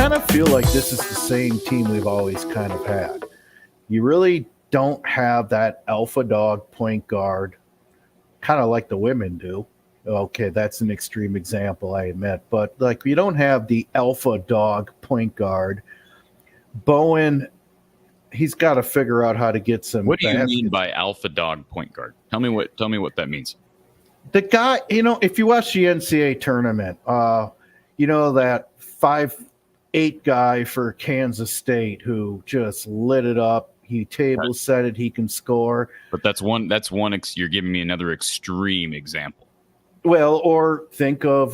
kind of feel like this is the same team we've always kind of had. You really don't have that alpha dog point guard, kind of like the women do. Okay, that's an extreme example, I admit. But like, you don't have the alpha dog point guard. Bowen, he's got to figure out how to get some. What do you mean by alpha dog point guard? Tell me what that means. The guy, if you watch the NCAA tournament, that 5'8" guy for Kansas State who just lit it up. He table set it. He can score. But that's one. You're giving me another extreme example. Well, or think of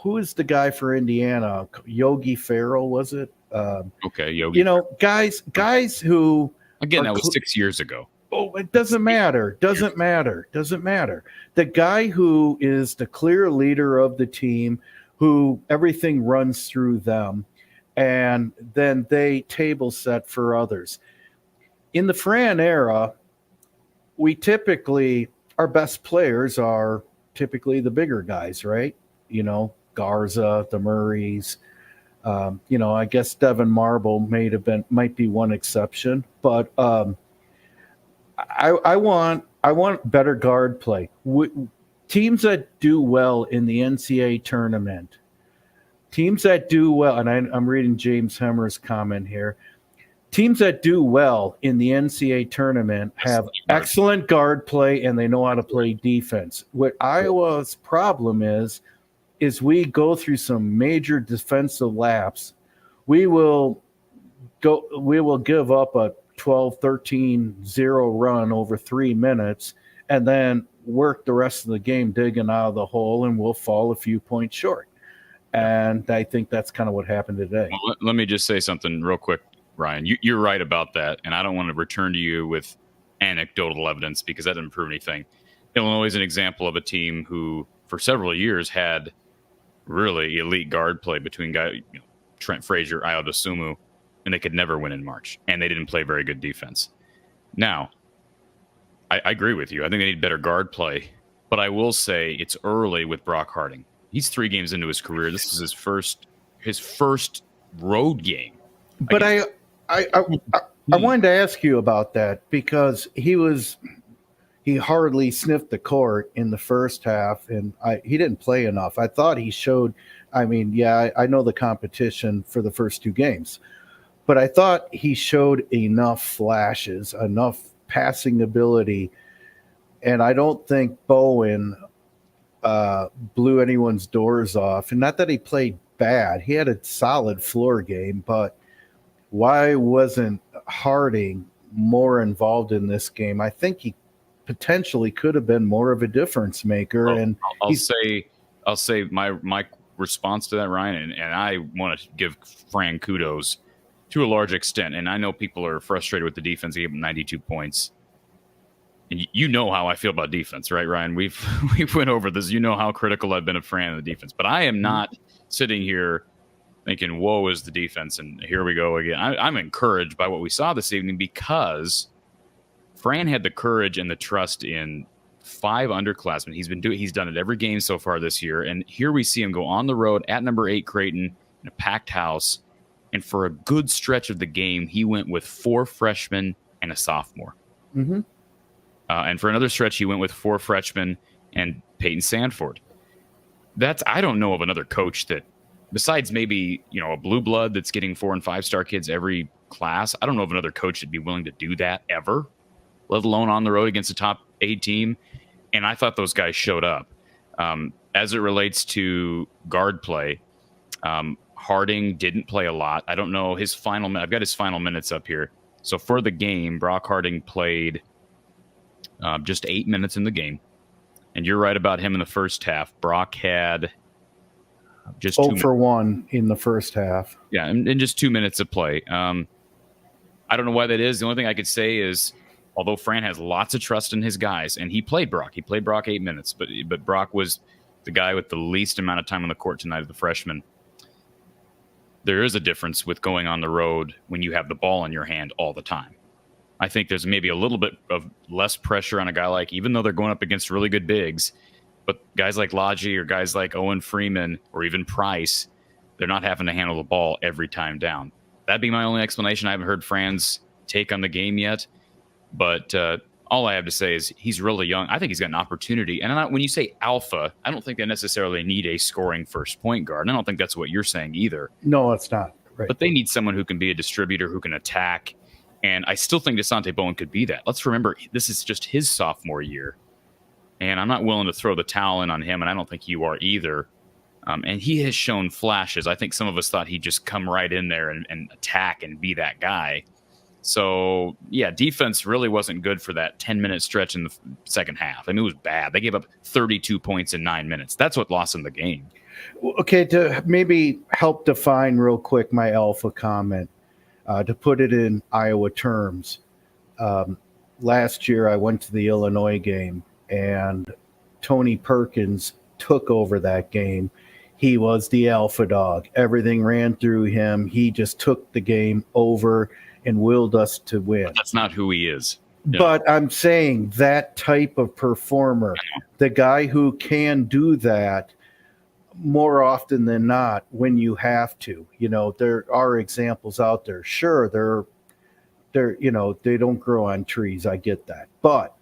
who is the guy for Indiana? Yogi Ferrell, was it? Okay, Yogi. Guys who again that was 6 years ago. Oh, it doesn't matter. Doesn't matter. The guy who is the clear leader of the team, who everything runs through them, and then they table set for others. In the Fran era, our best players are typically the bigger guys, right? Garza, the Murrays. I guess Devin Marble might be one exception, but I want better guard play. Teams that do well in the NCAA tournament, teams that do well, and I'm reading James Hemmer's comment here. Teams that do well in the NCAA tournament have excellent guard play, and they know how to play defense. What Iowa's problem is we go through some major defensive lapse. We will give up a 12-13-0 run over 3 minutes and then work the rest of the game digging out of the hole, and we'll fall a few points short. And I think that's kind of what happened today. Well, let me just say something real quick, Ryan. You're right about that, and I don't want to return to you with anecdotal evidence because that doesn't prove anything. Illinois is an example of a team who, for several years, had really elite guard play between Trent Frazier, Ayo Dosunmu, and they could never win in March, and they didn't play very good defense. Now, I agree with you. I think they need better guard play, but I will say it's early with Brock Harding. He's 3 games into his career. This is his first road game. But I wanted to ask you about that because he hardly sniffed the court in the first half, and he didn't play enough. I thought he showed. I know the competition for the first 2 games, but I thought he showed enough flashes, enough passing ability, and I don't think Bowen blew anyone's doors off. And not that he played bad. He had a solid floor game, but why wasn't Harding more involved in this game? I think he potentially could have been more of a difference maker. Well, and I'll say my response to that, Ryan, and I want to give Fran kudos to a large extent. And I know people are frustrated with the defense. He gave him 92 points. And you know how I feel about defense, right, Ryan? We've went over this. You know how critical I've been of Fran in the defense. But I am not sitting here thinking, woe is the defense, and here we go again. I'm encouraged by what we saw this evening because Fran had the courage and the trust in 5 underclassmen. He's done it every game so far this year, and here we see him go on the road at number 8 Creighton in a packed house, and for a good stretch of the game, he went with 4 freshmen and a sophomore. Mm-hmm. And for another stretch, he went with 4 freshmen and Peyton Sanford. I don't know of another coach that, besides maybe, a blue blood that's getting 4- and 5-star kids every class, I don't know of another coach that'd be willing to do that ever, let alone on the road against a top 8 team. And I thought those guys showed up. As it relates to guard play, Harding didn't play a lot. I don't know I've got his final minutes up here. So for the game, Brock Harding played just 8 minutes in the game. And you're right about him in the first half. Brock had just 0 for 1 in the first half. Yeah, and just 2 minutes of play. I don't know why that is. The only thing I could say is, although Fran has lots of trust in his guys, and he played Brock 8 minutes, but Brock was the guy with the least amount of time on the court tonight of the freshman. There is a difference with going on the road when you have the ball in your hand all the time. I think there's maybe a little bit of less pressure on a guy even though they're going up against really good bigs, But guys like Lodgy or guys like Owen Freeman or even Price, they're not having to handle the ball every time down. That'd be my only explanation. I haven't heard Fran's take on the game yet. But all I have to say is he's really young. I think he's got an opportunity. And when you say alpha, I don't think they necessarily need a scoring first point guard. And I don't think that's what you're saying either. No, it's not. Right. But they need someone who can be a distributor, who can attack. And I still think Desante Bowen could be that. Let's remember, this is just his sophomore year. And I'm not willing to throw the towel in on him, and I don't think you are either. And he has shown flashes. I think some of us thought he'd just come right in there and attack and be that guy. So, yeah, defense really wasn't good for that 10-minute stretch in the second half. I mean, it was bad. They gave up 32 points in 9 minutes. That's what lost them the game. Okay, to maybe help define real quick my alpha comment, to put it in Iowa terms, last year I went to the Illinois game, and Tony Perkins took over that game. He was the alpha dog. Everything ran through him. He just took the game over and willed us to win. But that's not who he is. Yeah. But I'm saying that type of performer, the guy who can do that more often than not when you have to. You know, there are examples out there. Sure, they're you know, they don't grow on trees. I get that. But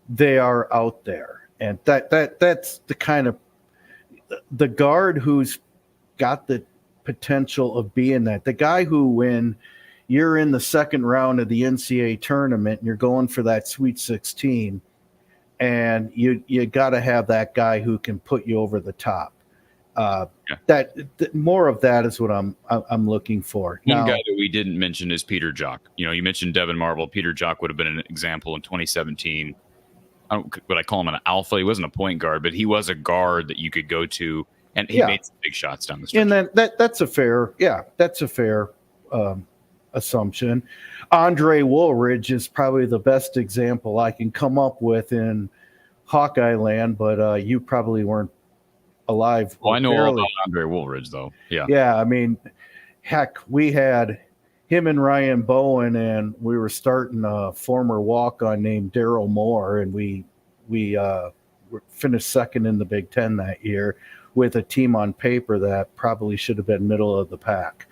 they are out there. And that's the kind of the guard who's got the potential of being that. The guy who, when you're in the second round of the NCAA tournament and you're going for that Sweet 16, and you got to have that guy who can put you over the top. That more of that is what I'm looking for. One guy that we didn't mention is Peter Jock. You know, you mentioned Devin Marble. Peter Jock would have been an example in 2017. Would I call him an alpha? He wasn't a point guard, but he was a guard that you could go to, and he made some big shots down the stretch. And then that's a fair assumption. Andre Woolridge is probably the best example I can come up with in Hawkeye land, but you probably weren't alive. Well, I know all about Andre Woolridge, though. Yeah. I mean, heck, we had him and Ryan Bowen, and we were starting a former walk-on named Daryl Moore, and we finished second in the Big Ten that year with a team on paper that probably should have been middle of the pack.